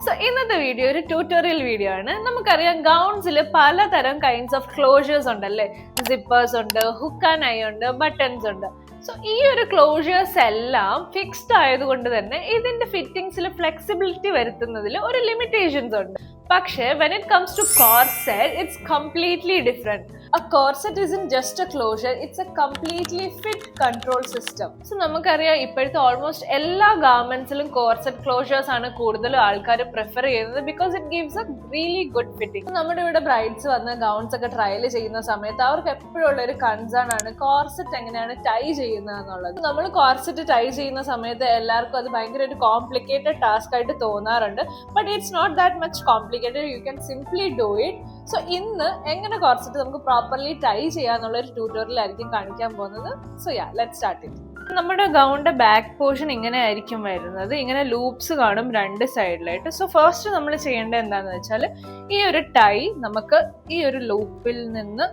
So ഇന്നത്തെ video ഒരു tutorial video ആണ്. നമുക്കറിയാം ഗൗൺസിൽ പലതരം കൈൻഡ്സ് ഓഫ് ക്ലോഷേഴ്സ് ഉണ്ടല്ലേ. സിപ്പേഴ്സ് ഉണ്ട്, ഹുക്ക് ആൻഡ് ഐ ഉണ്ട്, ബട്ടൺസ് ഉണ്ട്. സോ ഈ ഒരു ക്ലോഷേഴ്സ് എല്ലാം ഫിക്സ്ഡ് ആയതുകൊണ്ട് തന്നെ ഇതിന്റെ ഫിറ്റിംഗ്സിൽ ഫ്ലെക്സിബിലിറ്റി വരുത്തുന്നതിൽ ഒരു ലിമിറ്റേഷൻസ് ഉണ്ട്. പക്ഷേ when it comes to corset, it's completely different. A corset isn't just a closure, it's a completely fit control system. So നമുക്കറിയാം ഇപ്പോഴത്തെ ഓൾമോസ്റ്റ് എല്ലാ ഗാർമെന്റ്സിലും കോർസെറ്റ് ക്ലോഷേഴ്സ് ആണ് കൂടുതലും ആൾക്കാർ പ്രിഫർ ചെയ്യുന്നത്, because it gives A really good fitting. നമ്മുടെ ഇവിടെ brides വന്ന് ഗൗൺസ് ഒക്കെ ട്രയൽ ചെയ്യുന്ന സമയത്ത് അവർക്ക് എപ്പോഴും ഉള്ള ഒരു കൺസേൺ ആണ് കോർസെറ്റ് എങ്ങനെയാണ് ടൈ ചെയ്യുന്നത് എന്നുള്ളത്. നമ്മൾ കോർസെറ്റ് ടൈ ചെയ്യുന്ന സമയത്ത് എല്ലാവർക്കും അത് ഭയങ്കര ഒരു കോംപ്ലിക്കേറ്റഡ് ടാസ്ക് ആയിട്ട് തോന്നാറുണ്ട്. But it's not that much complicated. You can simply do it. So ഇന്ന് എങ്ങനെ കോർസെറ്റ് നമുക്ക് പ്രോപ്പർലി ടൈ ചെയ്യാന്നുള്ള ഒരു ട്യൂട്ടോറിയൽ ആയിരിക്കും കാണിക്കാൻ പോകുന്നത്. So let's start it. നമ്മുടെ ഗൗണിന്റെ ബാക്ക് പോർഷൻ ഇങ്ങനെ ആയിരിക്കും വരുന്നത്. ഇങ്ങനെ ലൂപ്സ് കാണും രണ്ട് സൈഡിലായിട്ട്. സോ ഫസ്റ്റ് നമ്മൾ ചെയ്യേണ്ടത് എന്താണെന്ന് വെച്ചാൽ ഈ ഒരു ടൈ നമുക്ക് ഈ ഒരു ലൂപ്പിൽ നിന്ന്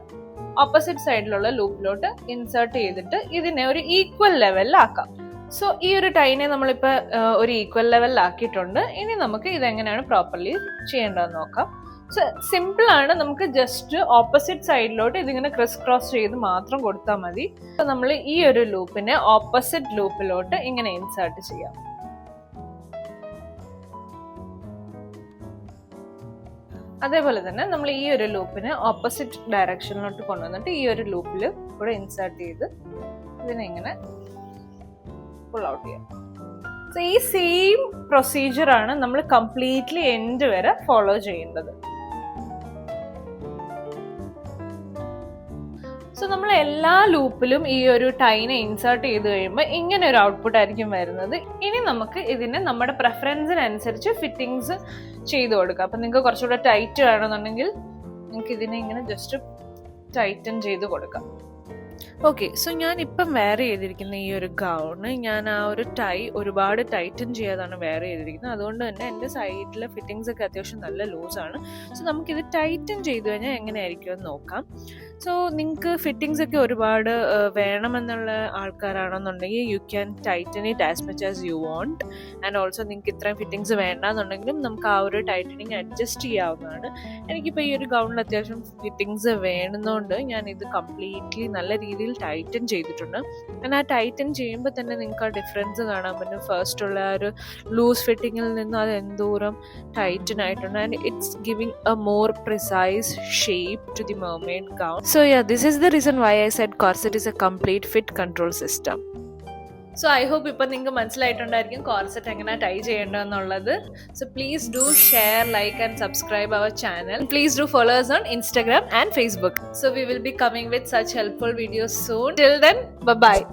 ഓപ്പോസിറ്റ് സൈഡിലുള്ള ലൂപ്പിലോട്ട് ഇൻസേർട്ട് ചെയ്തിട്ട് ഇതിനെ ഒരു ഈക്വൽ ലെവലിലാക്കാം. സോ ഈ ഒരു ടൈനെ നമ്മളിപ്പോൾ ഒരു ഈക്വൽ ലെവലിലാക്കിയിട്ടുണ്ട്. ഇനി നമുക്ക് ഇതെങ്ങനെയാണ് പ്രോപ്പർലി ചെയ്യേണ്ടതെന്ന് നോക്കാം. സോ സിമ്പിൾ ആണ്. നമുക്ക് ജസ്റ്റ് ഓപ്പോസിറ്റ് സൈഡിലോട്ട് ഇതിങ്ങനെ ക്രിസ് ക്രോസ് ചെയ്ത് മാത്രം കൊടുത്താൽ മതി. നമ്മൾ ഈ ഒരു ലൂപ്പിനെ ഓപ്പോസിറ്റ് ലൂപ്പിലോട്ട് ഇങ്ങനെ ഇൻസേർട്ട് ചെയ്യാം. അതേപോലെ തന്നെ നമ്മൾ ഈ ഒരു ലൂപ്പിനെ ഓപ്പോസിറ്റ് ഡയറക്ഷനിലോട്ട് കൊണ്ടുവന്നിട്ട് ഈ ഒരു ലൂപ്പിൽ കൂടെ ഇൻസേർട്ട് ചെയ്ത് ഇതിനെ ഇങ്ങനെ ഔട്ട് ചെയ്യാം. സോ ഈ സെയിം പ്രൊസീജിയർ ആണ് നമ്മൾ കംപ്ലീറ്റ്ലി എൻഡ് വരെ ഫോളോ ചെയ്യേണ്ടത്. സോ നമ്മൾ എല്ലാ ലൂപ്പിലും ഈ ഒരു ടൈനെ ഇൻസേർട്ട് ചെയ്ത് കഴിയുമ്പോൾ ഇങ്ങനെ ഒരു ഔട്ട്പുട്ട് ആയിരിക്കും വരുന്നത്. ഇനി നമുക്ക് ഇതിന് നമ്മുടെ പ്രെഫറൻസിനനുസരിച്ച് ഫിറ്റിങ്സ് ചെയ്ത് കൊടുക്കാം. അപ്പം നിങ്ങൾക്ക് കുറച്ചുകൂടെ ടൈറ്റ് വേണമെന്നുണ്ടെങ്കിൽ നിങ്ങൾക്ക് ഇതിനെ ഇങ്ങനെ ജസ്റ്റ് ടൈറ്റൻ ചെയ്ത് കൊടുക്കാം. ഓക്കെ, സോ ഞാൻ ഇപ്പം വെയർ ചെയ്തിരിക്കുന്ന ഈ ഒരു ഗൗണ് ഞാൻ ആ ഒരു ടൈ ഒരുപാട് ടൈറ്റൻ ചെയ്യാതാണ് വെയർ ചെയ്തിരിക്കുന്നത്. അതുകൊണ്ട് തന്നെ എൻ്റെ സൈഡിലെ ഫിറ്റിങ്സ് ഒക്കെ അത്യാവശ്യം നല്ല ലൂസാണ്. സോ നമുക്കിത് ടൈറ്റൻ ചെയ്ത് കഴിഞ്ഞാൽ എങ്ങനെയായിരിക്കും എന്ന് നോക്കാം. സോ നിങ്ങൾക്ക് ഫിറ്റിങ്സ് ഒക്കെ ഒരുപാട് വേണമെന്നുള്ള ആൾക്കാരാണെന്നുണ്ടെങ്കിൽ you can tighten it as much as you want. And also നിങ്ങൾക്ക് ഇത്രയും ഫിറ്റിങ്സ് വേണ്ടാന്നുണ്ടെങ്കിലും നമുക്ക് ആ ഒരു ടൈറ്റനിങ് അഡ്ജസ്റ്റ് ചെയ്യാവുന്നതാണ്. എനിക്കിപ്പോൾ ഈ ഒരു ഗൗണിൽ അത്യാവശ്യം ഫിറ്റിങ്സ് വേണമെന്നുകൊണ്ട് ഞാൻ ഇത് കംപ്ലീറ്റ്ലി നല്ല രീതിയിൽ ടൈറ്റൻ ചെയ്തിട്ടുണ്ട്. ആ ടൈറ്റൻ ചെയ്യുമ്പോൾ തന്നെ നിങ്ങൾക്ക് ആ ഡിഫറൻസ് കാണാൻ പറ്റും. ഫസ്റ്റ് ഉള്ള ആ ഒരു ലൂസ് ഫിറ്റിങ്ങിൽ നിന്ന് അത് എന്തോരം ടൈറ്റൻ ആയിട്ടുണ്ട്. And it's giving a more precise shape to the mermaid gown. So this is the reason why I said corset is a complete fit control system. So I hope ഇപ്പം നിങ്ങൾക്ക് മനസ്സിലായിട്ടുണ്ടായിരിക്കും corset എങ്ങനെ tie ചെയ്യേണ്ടതെന്നുള്ളത്. So please do share, like and subscribe our channel. Please do follow us on Instagram and Facebook. So we will be coming with such helpful videos soon. Till then, bye-bye.